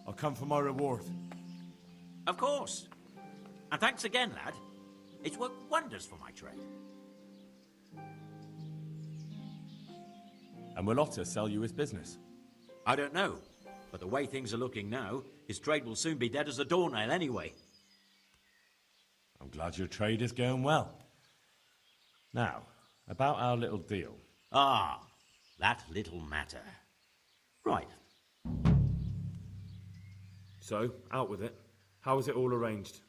I'll come for my reward. Of course. And thanks again, lad. It's worked wonders for my trade. And will Otter sell you his business? I don't know, but the way things are looking now, his trade will soon be dead as a doornail anyway. I'm glad your trade is going well. Now, about our little deal. Ah, that little matter. Right. So, out with it. How is it all arranged?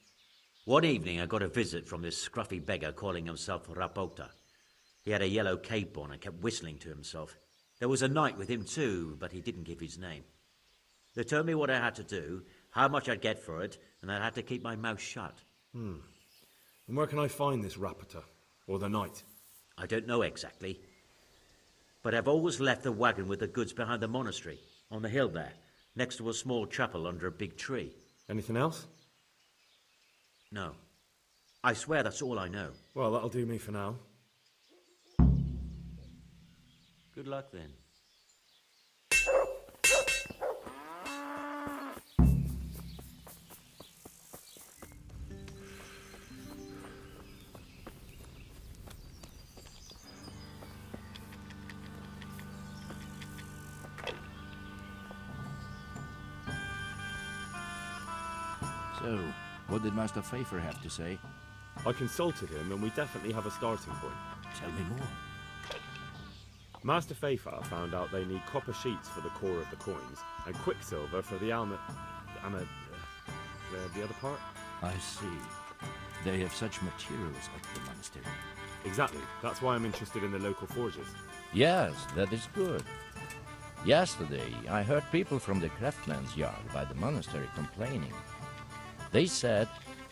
One evening I got a visit from this scruffy beggar calling himself Rapota. He had a yellow cape on and kept whistling to himself. There was a knight with him too, but he didn't give his name. They told me what I had to do, how much I'd get for it, and I had to keep my mouth shut. And where can I find this Rapota? Or the knight? I don't know exactly. But I've always left the wagon with the goods behind the monastery, on the hill there, next to a small chapel under a big tree. Anything else? No. I swear that's all I know. Well, that'll do me for now. Good luck then. So, what did Master Pfeiffer have to say? I consulted him and we definitely have a starting point. Tell me more. Master Pfeiffer found out they need copper sheets for the core of the coins and quicksilver for the the other part? I see. They have such materials at the monastery. Exactly. That's why I'm interested in the local forges. Yes, that is good. Yesterday, I heard people from the craftsman's yard by the monastery complaining. They said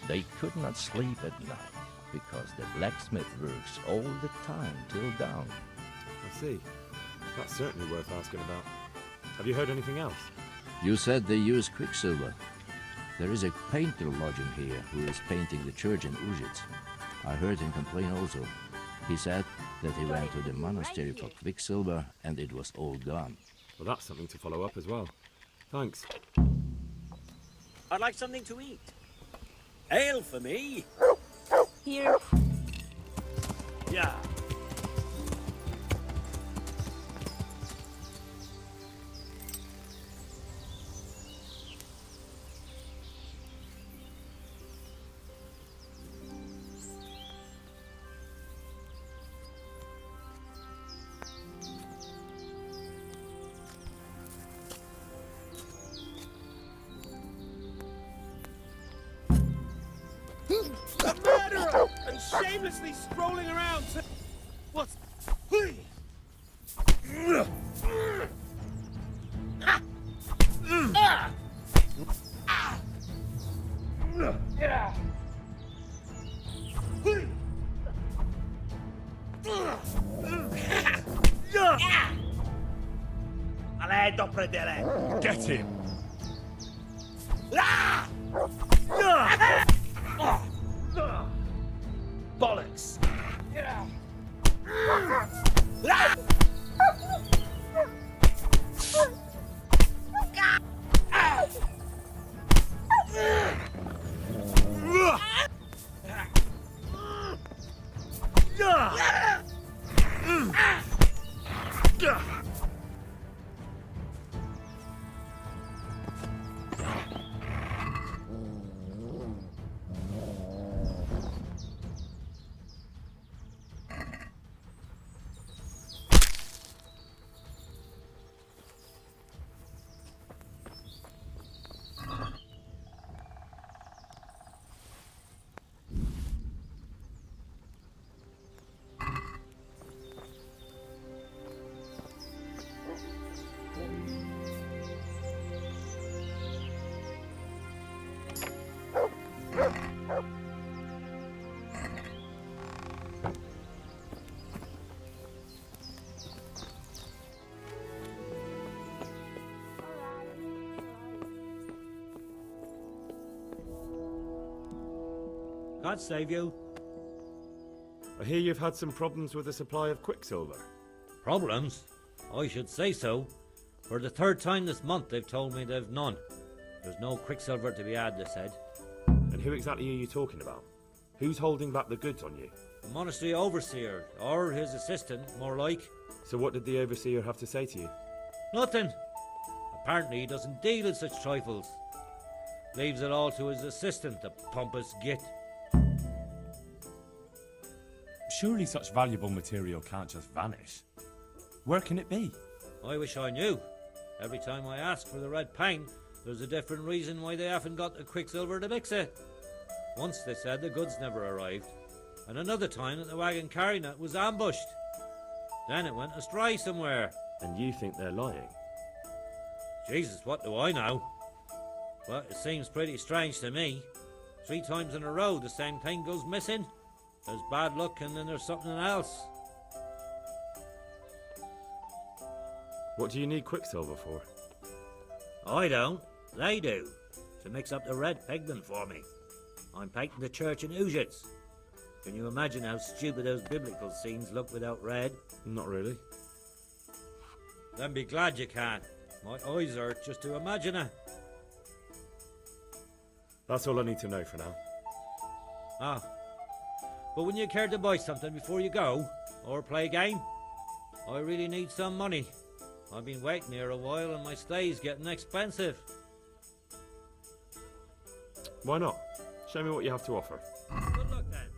they could not sleep at night because the blacksmith works all the time till dawn. I see. That's certainly worth asking about. Have you heard anything else? You said they use quicksilver. There is a painter lodging here who is painting the church in Ujits. I heard him complain also. He said that he went to the monastery for quicksilver and it was all gone. Well, that's something to follow up as well. Thanks. I'd like something to eat. Ale for me. Here. Yeah. A murderer! And shamelessly strolling around to... What's... Get him! Bollocks! God save you. I hear you've had some problems with the supply of quicksilver. Problems? I should say so. For the third time this month, they've told me they've none. There's no quicksilver to be had, they said. And who exactly are you talking about? Who's holding back the goods on you? The monastery overseer, or his assistant, more like. So what did the overseer have to say to you? Nothing. Apparently he doesn't deal in such trifles. Leaves it all to his assistant, the pompous git. Surely such valuable material can't just vanish. Where can it be? I wish I knew. Every time I ask for the red pine, there's a different reason why they haven't got the quicksilver to mix it. Once they said the goods never arrived, and another time that the wagon carrying it was ambushed. Then it went astray somewhere. And you think they're lying? Jesus, what do I know? But it seems pretty strange to me. 3 times in a row the same thing goes missing. There's bad luck and then there's something else. What do you need quicksilver for? I don't. They do. To mix up the red pigment for me. I'm painting the church in Ujits. Can you imagine how stupid those biblical scenes look without red? Not really. Then be glad you can. My eyes hurt just to imagine it. That's all I need to know for now. Ah. But wouldn't you care to buy something before you go? Or play a game? I really need some money. I've been waiting here a while and my stay's getting expensive. Why not? Show me what you have to offer. Good luck then.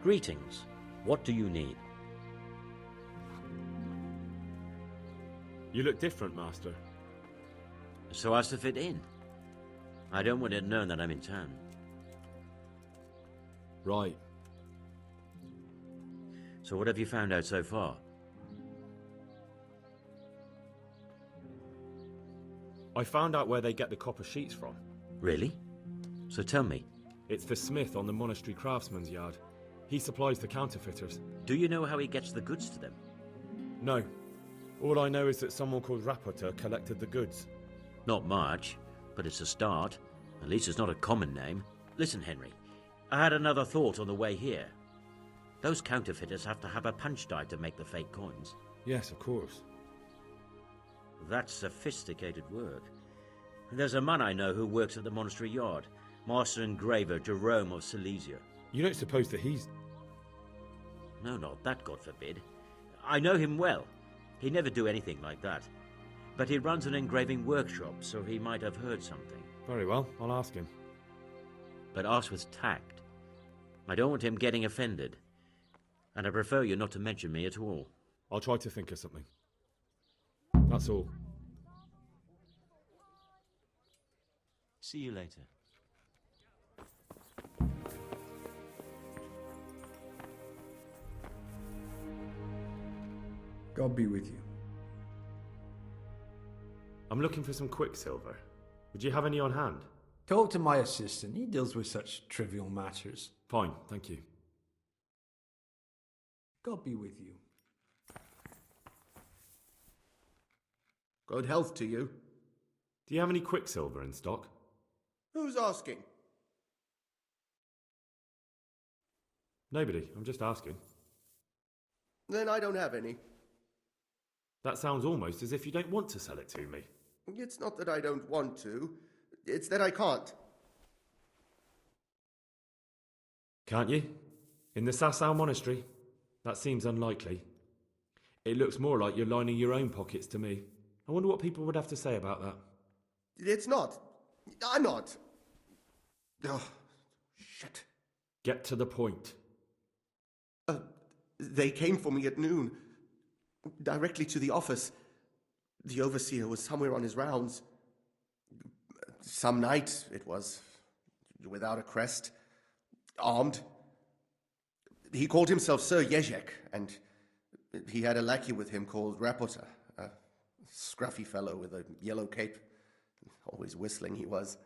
Greetings. What do you need? You look different, Master. So as to fit in. I don't want it known that I'm in town. Right. So what have you found out so far? I found out where they get the copper sheets from. Really? So tell me. It's for Smith on the monastery craftsman's yard. He supplies the counterfeiters. Do you know how he gets the goods to them? No. All I know is that someone called Rapporteur collected the goods. Not much, but it's a start. At least it's not a common name. Listen, Henry, I had another thought on the way here. Those counterfeiters have to have a punch die to make the fake coins. Yes, of course. That's sophisticated work. There's a man I know who works at the monastery yard, master engraver Jerome of Silesia. You don't suppose that he's... No, not that, God forbid. I know him well. He'd never do anything like that. But he runs an engraving workshop, so he might have heard something. Very well, I'll ask him. But ask with tact. I don't want him getting offended. And I prefer you not to mention me at all. I'll try to think of something. That's all. See you later. God be with you. I'm looking for some quicksilver. Would you have any on hand? Talk to my assistant. He deals with such trivial matters. Fine, thank you. God be with you. Good health to you. Do you have any quicksilver in stock? Who's asking? Nobody, I'm just asking. Then I don't have any. That sounds almost as if you don't want to sell it to me. It's not that I don't want to, it's that I can't. Can't you? In the Sasau monastery? That seems unlikely. It looks more like you're lining your own pockets to me. I wonder what people would have to say about that. It's not. I'm not. Oh, shit. Get to the point. They came for me at noon. Directly to the office. The overseer was somewhere on his rounds. Some night it was. Without a crest. Armed. He called himself Sir Jezek, and he had a lackey with him called Rapporteur, a scruffy fellow with a yellow cape. Always whistling he was.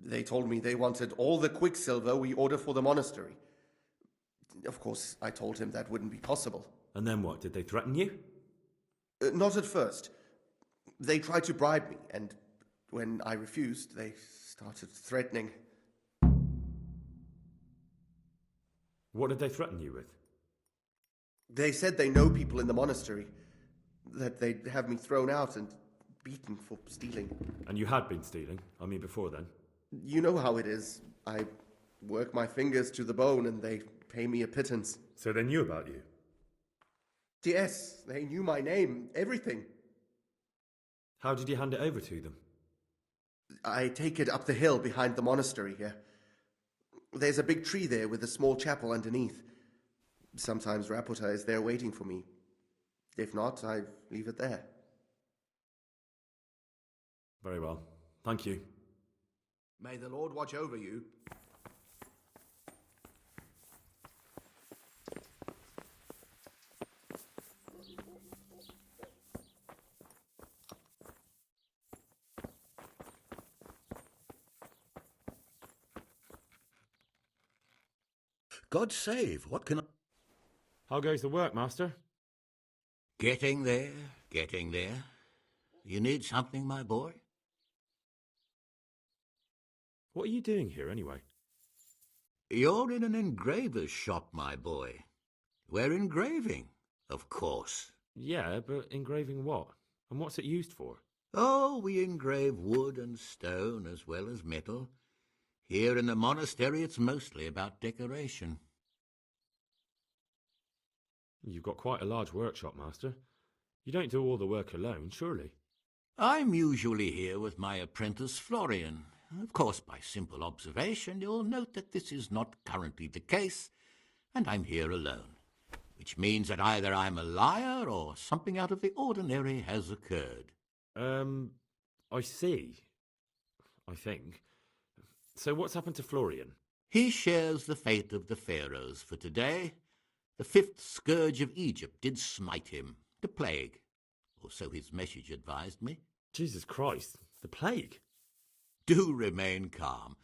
They told me they wanted all the quicksilver we order for the monastery. Of course, I told him that wouldn't be possible. And then what? Did they threaten you? Not at first. They tried to bribe me, and when I refused, they started threatening. What did they threaten you with? They said they know people in the monastery, that they'd have me thrown out and beaten for stealing. And you had been stealing? I mean, before then? You know how it is. I work my fingers to the bone and they pay me a pittance. So they knew about you? Yes, they knew my name, everything. How did you hand it over to them? I take it up the hill behind the monastery here. There's a big tree there with a small chapel underneath. Sometimes Rapota is there waiting for me. If not, I leave it there. Very well. Thank you. May the Lord watch over you. God save, what can I... How goes the work, Master? Getting there, getting there. You need something, my boy? What are you doing here, anyway? You're in an engraver's shop, my boy. We're engraving, of course. Yeah, but engraving what? And what's it used for? Oh, we engrave wood and stone as well as metal. Here in the monastery, it's mostly about decoration. You've got quite a large workshop, Master. You don't do all the work alone, surely? I'm usually here with my apprentice, Florian. Of course, by simple observation, you'll note that this is not currently the case, and I'm here alone, which means that either I'm a liar or something out of the ordinary has occurred. I see. I think. So what's happened to Florian? He shares the fate of the pharaohs for today. The fifth scourge of Egypt did smite him, the plague, or so his message advised me. Jesus Christ, the plague? Do remain calm.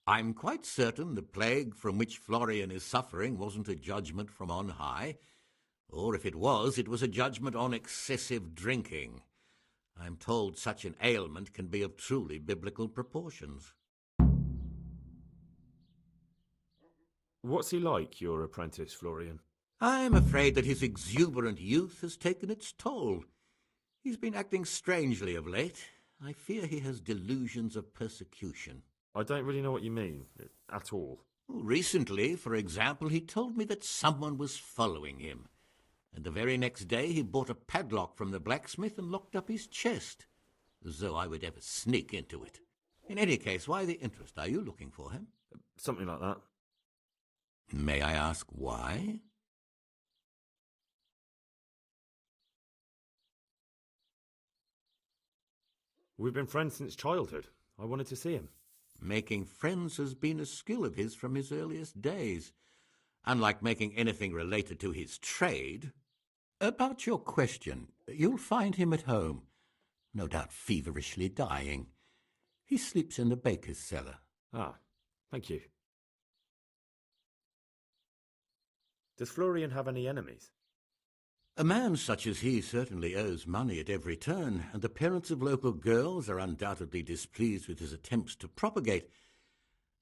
I'm quite certain the plague from which Florian is suffering wasn't a judgment from on high, or if it was a judgment on excessive drinking. I'm told such an ailment can be of truly biblical proportions. What's he like, your apprentice, Florian? I'm afraid that his exuberant youth has taken its toll. He's been acting strangely of late. I fear he has delusions of persecution. I don't really know what you mean, at all. Recently, for example, he told me that someone was following him, and the very next day he bought a padlock from the blacksmith and locked up his chest, as though I would ever sneak into it. In any case, why the interest? Are you looking for him? Something like that. May I ask why? We've been friends since childhood. I wanted to see him. Making friends has been a skill of his from his earliest days. Unlike making anything related to his trade. About your question, you'll find him at home, no doubt feverishly dying. He sleeps in the baker's cellar. Ah, thank you. Does Florian have any enemies? A man such as he certainly owes money at every turn, and the parents of local girls are undoubtedly displeased with his attempts to propagate.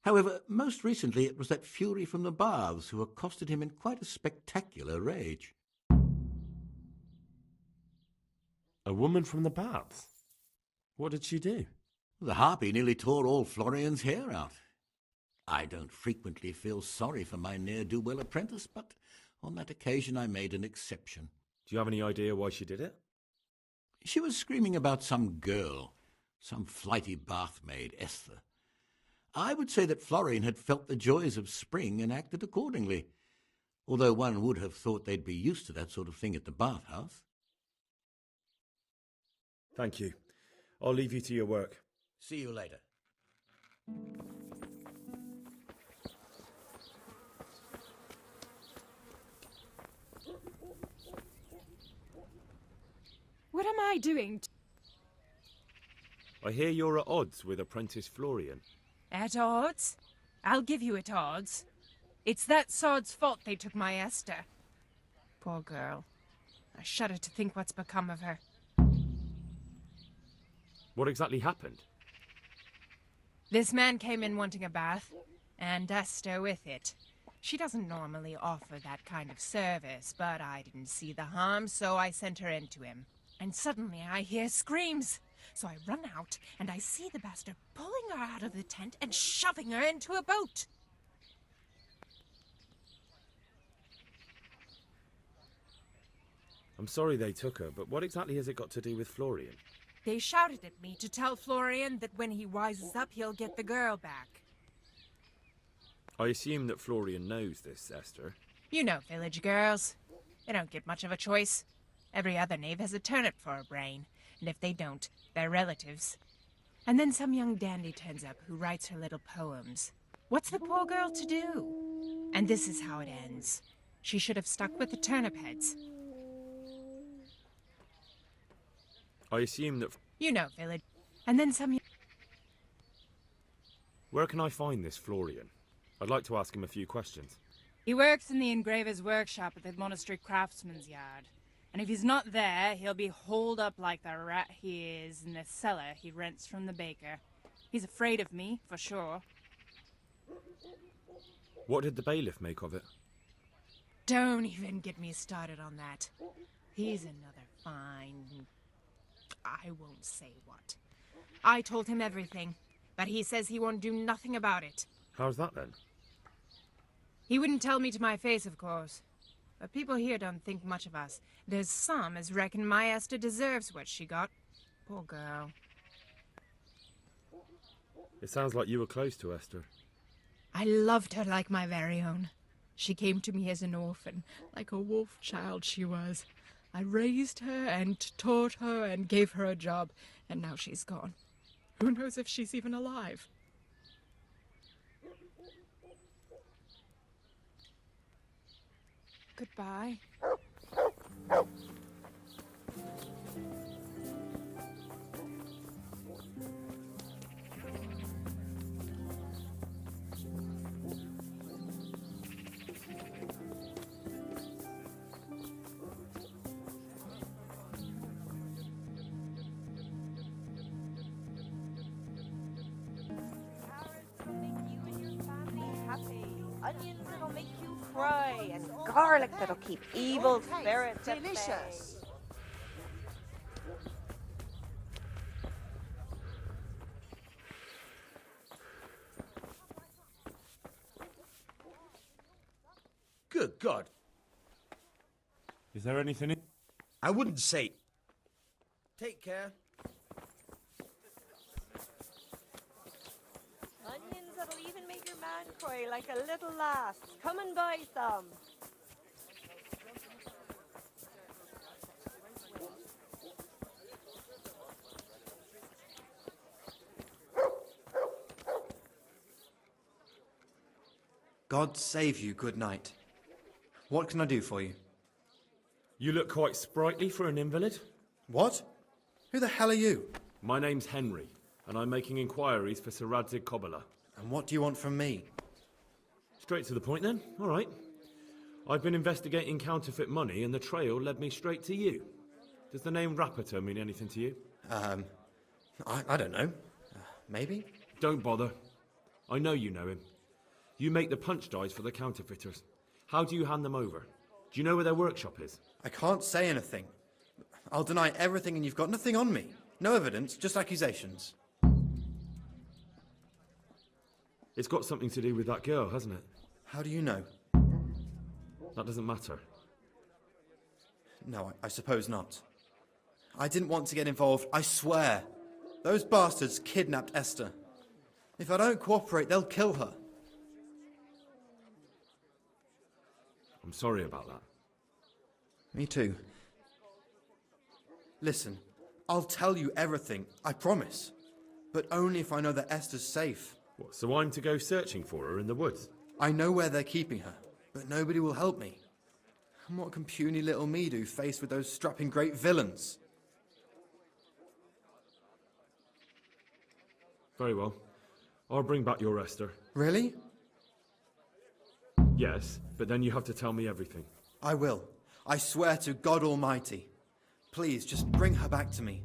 However, most recently it was that fury from the baths who accosted him in quite a spectacular rage. A woman from the baths? What did she do? The harpy nearly tore all Florian's hair out. I don't frequently feel sorry for my ne'er-do-well apprentice, but on that occasion I made an exception. Do you have any idea why she did it? She was screaming about some girl, some flighty bathmaid, Esther. I would say that Florian had felt the joys of spring and acted accordingly, although one would have thought they'd be used to that sort of thing at the bathhouse. Thank you. I'll leave you to your work. See you later. What am I doing? I hear you're at odds with apprentice Florian. At odds? I'll give you at odds. It's that sod's fault they took my Esther. Poor girl. I shudder to think what's become of her. What exactly happened? This man came in wanting a bath, and Esther with it. She doesn't normally offer that kind of service, but I didn't see the harm, so I sent her in to him. And suddenly I hear screams. So I run out, and I see the bastard pulling her out of the tent and shoving her into a boat. I'm sorry they took her, but what exactly has it got to do with Florian? They shouted at me to tell Florian that when he wises up, he'll get the girl back. I assume that Florian knows this, Esther. You know village girls. They don't get much of a choice. Every other knave has a turnip for a brain, and if they don't, they're relatives. And then some young dandy turns up who writes her little poems. What's the poor girl to do? And this is how it ends. She should have stuck with the turnip heads. I assume that... You know village. And then some... Where can I find this Florian? I'd like to ask him a few questions. He works in the engraver's workshop at the monastery craftsman's yard. And if he's not there, he'll be holed up like the rat he is in the cellar he rents from the baker. He's afraid of me, for sure. What did the bailiff make of it? Don't even get me started on that. He's another fine... I won't say what. I told him everything, but he says he won't do nothing about it. How's that then? He wouldn't tell me to my face, of course. But people here don't think much of us. There's some as reckon my Esther deserves what she got. Poor girl. It sounds like you were close to Esther. I loved her like my very own. She came to me as an orphan, like a wolf child she was. I raised her and taught her and gave her a job, and now she's gone. Who knows if she's even alive? Goodbye. Onions that'll make you cry, and garlic that'll keep evil spirits at bay. Delicious. Good God. Is there anything in... I wouldn't say... Take care. Onions that'll even make your man cry like a little lass. Come and buy some. God save you, good night. What can I do for you? You look quite sprightly for an invalid. What? Who the hell are you? My name's Henry, and I'm making inquiries for Sir Radzig Kobyla. And what do you want from me? Straight to the point then. All right. I've been investigating counterfeit money, and the trail led me straight to you. Does the name Rappator mean anything to you? I don't know. Maybe? Don't bother. I know you know him. You make the punch dies for the counterfeiters. How do you hand them over? Do you know where their workshop is? I can't say anything. I'll deny everything and you've got nothing on me. No evidence, just accusations. It's got something to do with that girl, hasn't it? How do you know? That doesn't matter. No, I suppose not. I didn't want to get involved, I swear. Those bastards kidnapped Esther. If I don't cooperate, they'll kill her. I'm sorry about that. Me too. Listen, I'll tell you everything, I promise. But only if I know that Esther's safe. What, so I'm to go searching for her in the woods? I know where they're keeping her, but nobody will help me. And what can puny little me do faced with those strapping great villains? Very well. I'll bring back your Esther. Really? Yes, but then you have to tell me everything. I will. I swear to God Almighty. Please, just bring her back to me.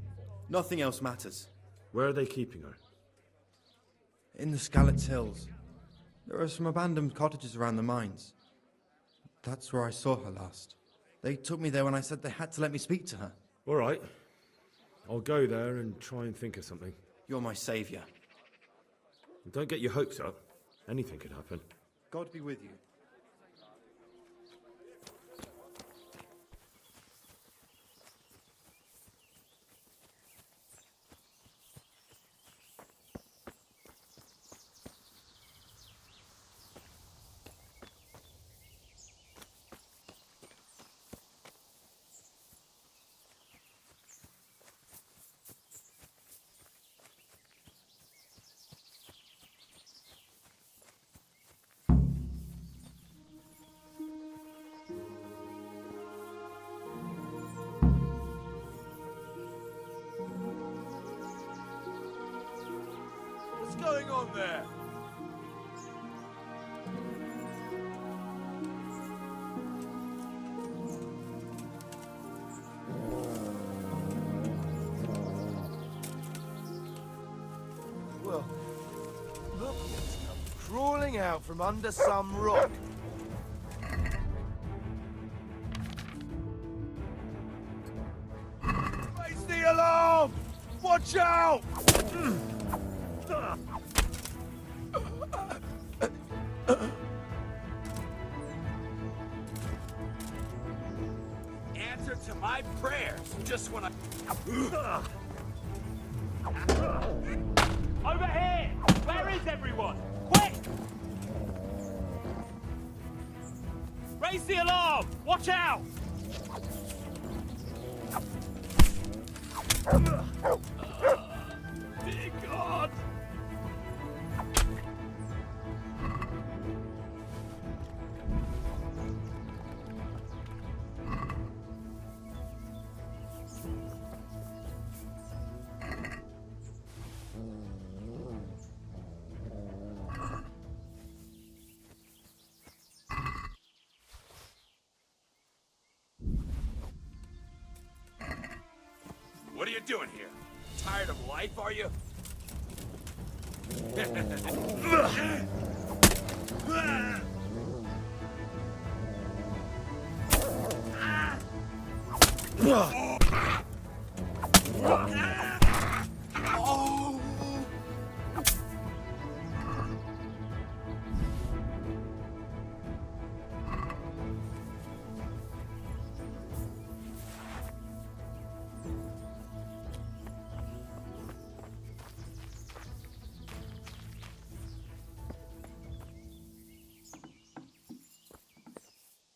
Nothing else matters. Where are they keeping her? In the Skalitz Hills. There are some abandoned cottages around the mines. That's where I saw her last. They took me there when I said they had to let me speak to her. All right. I'll go there and try and think of something. You're my saviour. Don't get your hopes up. Anything could happen. God be with you. What's going on there? Well, look, it's come crawling out from under some rock. Raise the alarm! Watch out! Answer to my prayers, just when I... Over here! Where is everyone? Quick! Raise the alarm! Watch out! Dear God! What are you doing here? Tired of life, are you?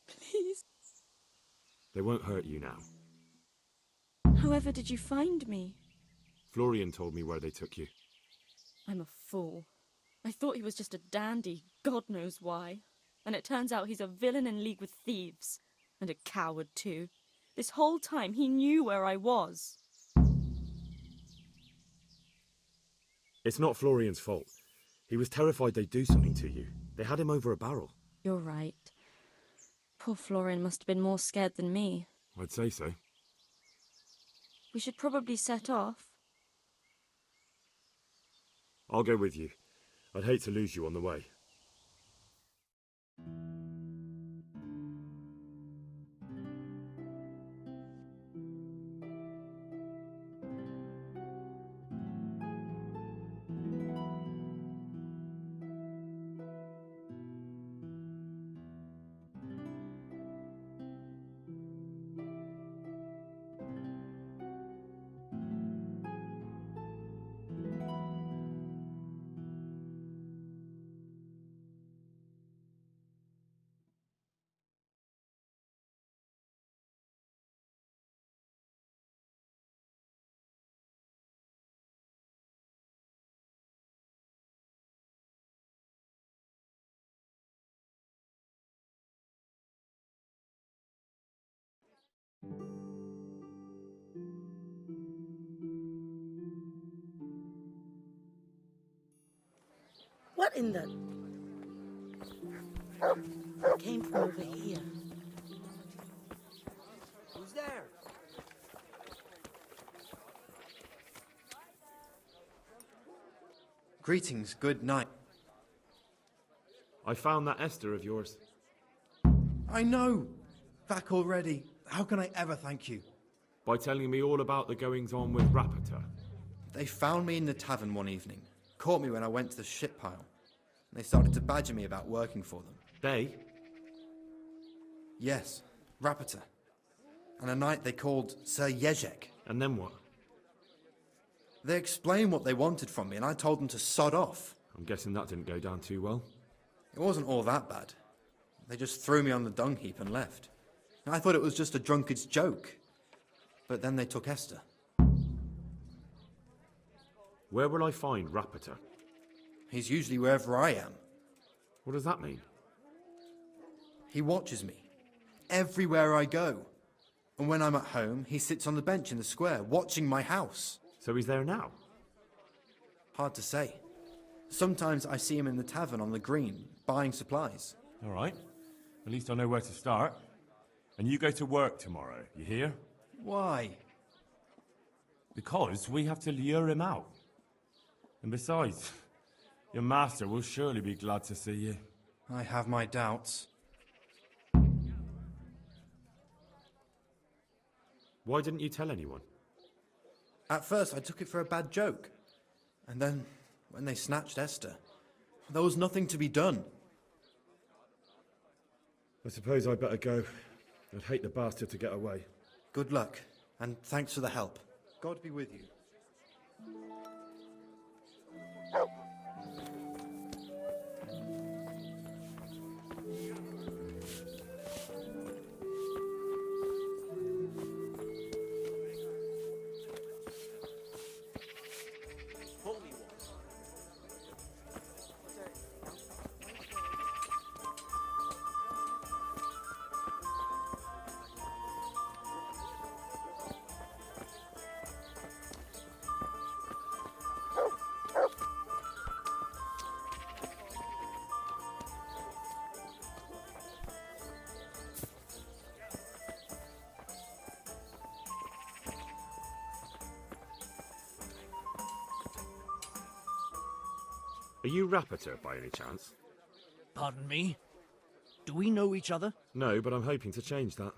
Please. They won't hurt you now. However did you find me? Florian told me where they took you. I'm a fool. I thought he was just a dandy, God knows why. And it turns out he's a villain in league with thieves. And a coward, too. This whole time he knew where I was. It's not Florian's fault. He was terrified they'd do something to you. They had him over a barrel. You're right. Poor Florian must have been more scared than me. I'd say so. We should probably set off. I'll go with you. I'd hate to lose you on the way. What in the... Came from over here. Greetings, good night. I found that Esther of yours. I know! Back already. How can I ever thank you? By telling me all about the goings-on with Rapita. They found me in the tavern one evening, caught me when I went to the ship pile. They started to badger me about working for them. They? Yes, Rapita. And a knight they called Sir Jezek. And then what? They explained what they wanted from me, and I told them to sod off. I'm guessing that didn't go down too well. It wasn't all that bad. They just threw me on the dung heap and left. I thought it was just a drunkard's joke. But then they took Esther. Where will I find Rapita? He's usually wherever I am. What does that mean? He watches me. Everywhere I go. And when I'm at home, he sits on the bench in the square, watching my house. So he's there now? Hard to say. Sometimes I see him in the tavern on the green, buying supplies. All right. At least I know where to start. And you go to work tomorrow, you hear? Why? Because we have to lure him out. And besides, your master will surely be glad to see you. I have my doubts. Why didn't you tell anyone? At first I took it for a bad joke. And then, when they snatched Esther, there was nothing to be done. I suppose I'd better go. I'd hate the bastard to get away. Good luck, and thanks for the help. God be with you. Are you Rapita, by any chance? Pardon me? Do we know each other? No, but I'm hoping to change that.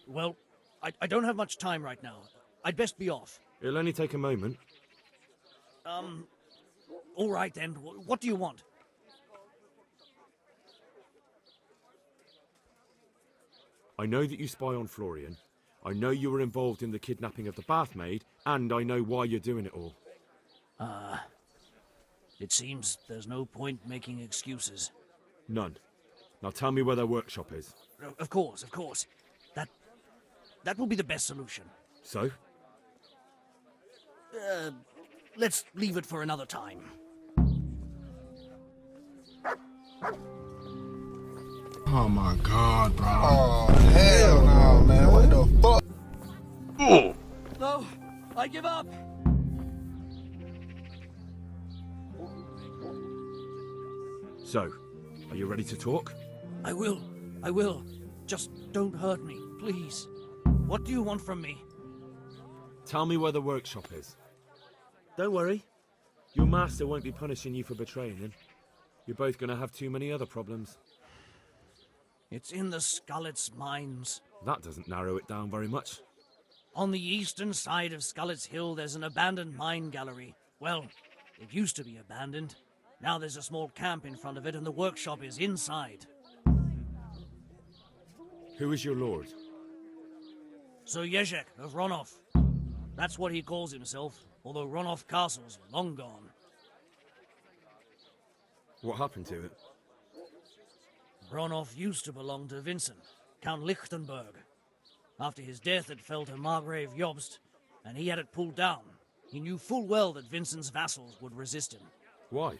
Well, I don't have much time right now. I'd best be off. It'll only take a moment. All right then. What do you want? I know that you spy on Florian. I know you were involved in the kidnapping of the bathmaid, and I know why you're doing it all. It seems there's no point making excuses. None. Now tell me where their workshop is. Of course, of course. That will be the best solution. So? Let's leave it for another time. Oh my god, bro. Oh, hell no, man. What the fuck? Oh! No, I give up! So, are you ready to talk? I will. Just don't hurt me, please. What do you want from me? Tell me where the workshop is. Don't worry. Your master won't be punishing you for betraying him. You're both going to have too many other problems. It's in the Skullet's mines. That doesn't narrow it down very much. On the eastern side of Skullet's Hill, there's an abandoned mine gallery. Well, it used to be abandoned. Now there's a small camp in front of it, and the workshop is inside. Who is your lord? Sir Jezek of Ronov. That's what he calls himself, although Ronov Castle's long gone. What happened to it? Ronov used to belong to Vincent, Count Lichtenberg. After his death, it fell to Margrave Jobst, and he had it pulled down. He knew full well that Vincent's vassals would resist him. Why?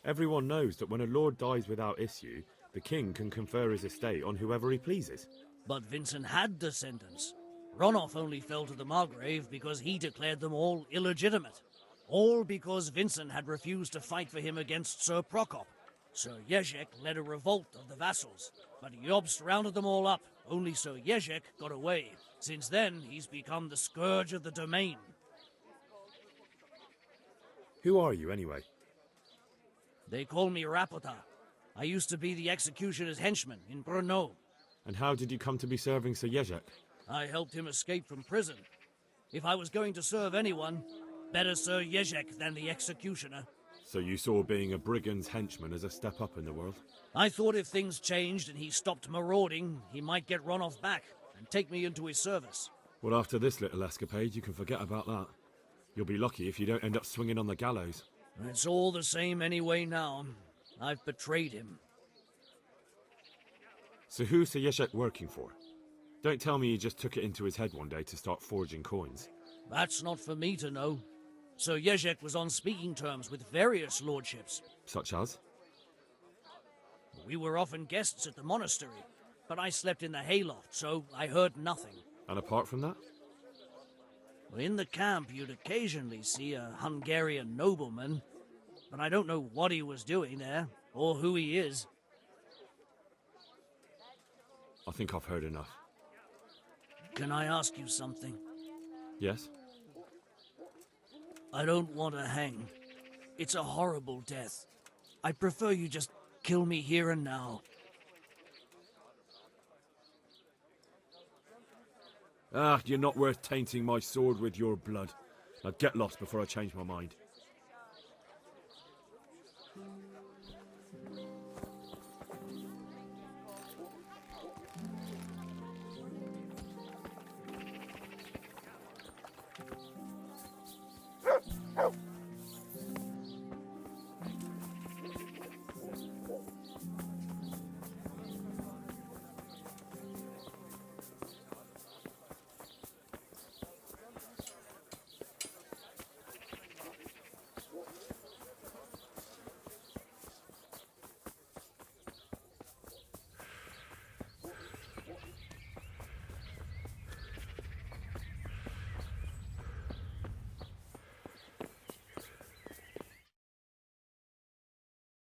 Everyone knows that when a lord dies without issue, the king can confer his estate on whoever he pleases. But Vincent had descendants. Ronov only fell to the Margrave because he declared them all illegitimate. All because Vincent had refused to fight for him against Sir Prokop. Sir Jezek led a revolt of the vassals, but Jobst rounded them all up. Only Sir Jezek got away. Since then, he's become the scourge of the domain. Who are you, anyway? They call me Rapota. I used to be the executioner's henchman in Brno. And how did you come to be serving Sir Jezek? I helped him escape from prison. If I was going to serve anyone, better Sir Jezek than the executioner. So you saw being a brigand's henchman as a step up in the world? I thought if things changed and he stopped marauding, he might get Ronoff back and take me into his service. Well, after this little escapade, you can forget about that. You'll be lucky if you don't end up swinging on the gallows. It's all the same anyway now. I've betrayed him. So who's Sir Jezek working for? Don't tell me he just took it into his head one day to start forging coins. That's not for me to know. Sir Jezek was on speaking terms with various lordships. Such as? We were often guests at the monastery, but I slept in the hayloft, so I heard nothing. And apart from that? In the camp, you'd occasionally see a Hungarian nobleman, but I don't know what he was doing there, or who he is. I think I've heard enough. Can I ask you something? Yes? I don't want to hang. It's a horrible death. I prefer you just kill me here and now. Ah, you're not worth tainting my sword with your blood. Now get lost before I change my mind.